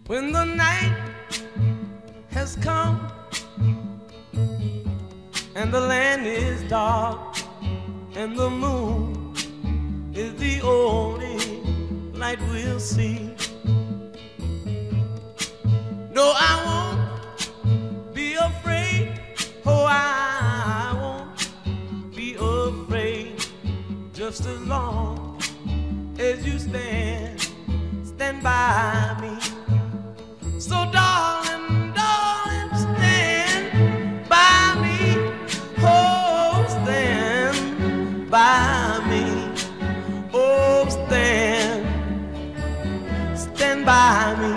When the night has come and the land is dark and the moon is the only light we'll see. No, I won't be afraid. Oh, I won't be afraid. Just as long as you stand by me. So darling, darling, stand by me. Oh, stand by me. Oh, stand by me.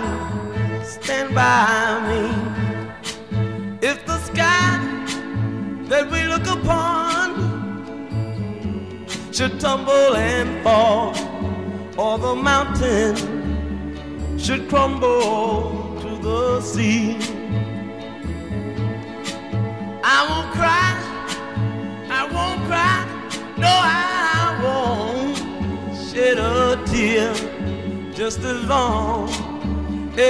Stand by me. If the sky that we look upon should tumble and fall, or the mountain should crumble to the sea, I won't cry, no, I won't shed a tear, just as long as you